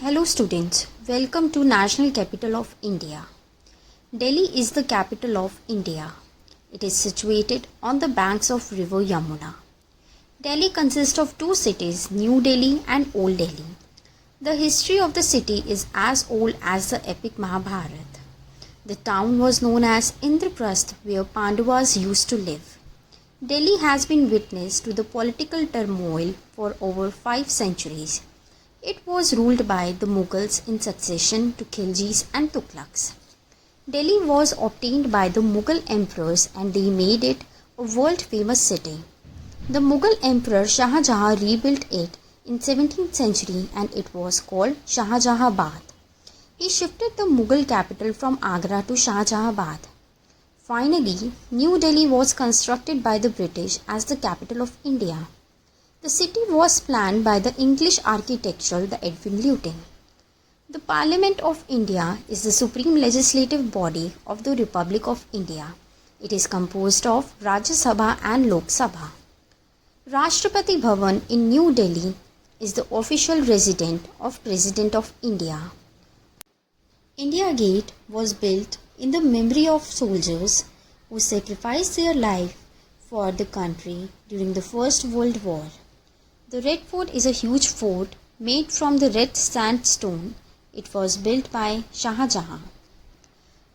Hello students, welcome to National Capital of India. Delhi is the capital of India. It is situated on the banks of river Yamuna. Delhi consists of two cities, New Delhi and Old Delhi. The history of the city is as old as the epic Mahabharata. The town was known as Indraprastha, where Pandavas used to live. Delhi has been witness to the political turmoil for over 5 centuries. It was ruled by the Mughals in succession to Khiljis and Tughlaqs. Delhi was obtained by the Mughal emperors and they made it a world-famous city. The Mughal emperor Shah Jahan rebuilt it in 17th century and it was called Shahjahabad. He shifted the Mughal capital from Agra to Shahjahabad. Finally, New Delhi was constructed by the British as the capital of India. The city was planned by the English architectural the Edwin Lutyens. The Parliament of India is the supreme legislative body of the Republic of India. It is composed of Rajya Sabha and Lok Sabha. Rashtrapati Bhavan in New Delhi is the official residence of President of India. India Gate was built in the memory of soldiers who sacrificed their life for the country during the First World War. The Red Fort is a huge fort made from the red sandstone. It was built by Shah Jahan.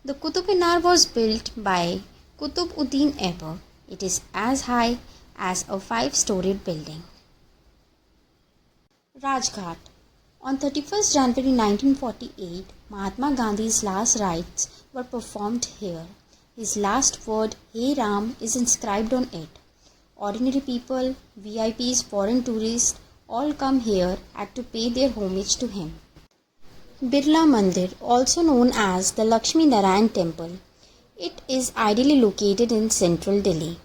The Qutub Minar was built by Qutb-ud-Din Aibak. It is as high as a 5-storied building. Rajghat. On 31st January 1948, Mahatma Gandhi's last rites were performed here. His last word, Hey Ram, is inscribed on it. Ordinary people, VIPs, foreign tourists, all come here to pay their homage to him. Birla Mandir, also known as the Lakshmi Narayan Temple. It is ideally located in central Delhi.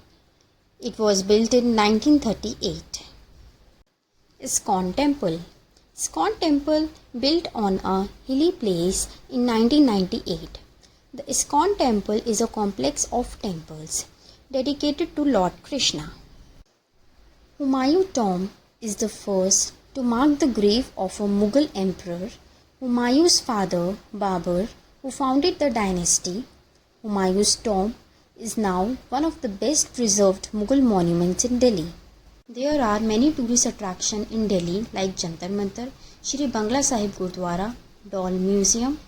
It was built in 1938. ISKCON Temple. ISKCON Temple built on a hilly place in 1998. The ISKCON Temple is a complex of temples dedicated to Lord Krishna. Humayun Tomb is the first to mark the grave of a Mughal emperor, Humayun's father Babur, who founded the dynasty. Humayun's tomb is now one of the best preserved Mughal monuments in Delhi. There are many tourist attractions in Delhi like Jantar Mantar, Shri Bangla Sahib Gurdwara, Doll Museum,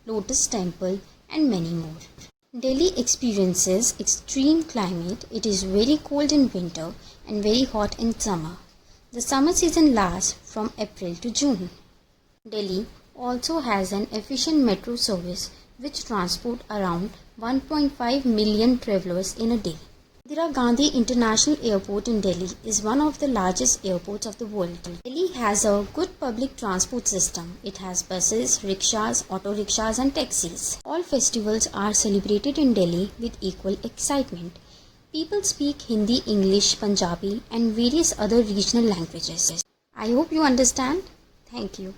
Lotus Temple and many more. Delhi experiences extreme climate. It is very cold in winter and very hot in summer. The summer season lasts from April to June. Delhi also has an efficient metro service which transports around 1.5 million travelers in a day. Indira Gandhi International Airport in Delhi is one of the largest airports of the world. Delhi has a good public transport system. It has buses, rickshaws, auto rickshaws and taxis. All festivals are celebrated in Delhi with equal excitement. People speak Hindi, English, Punjabi and various other regional languages. I hope you understand. Thank you.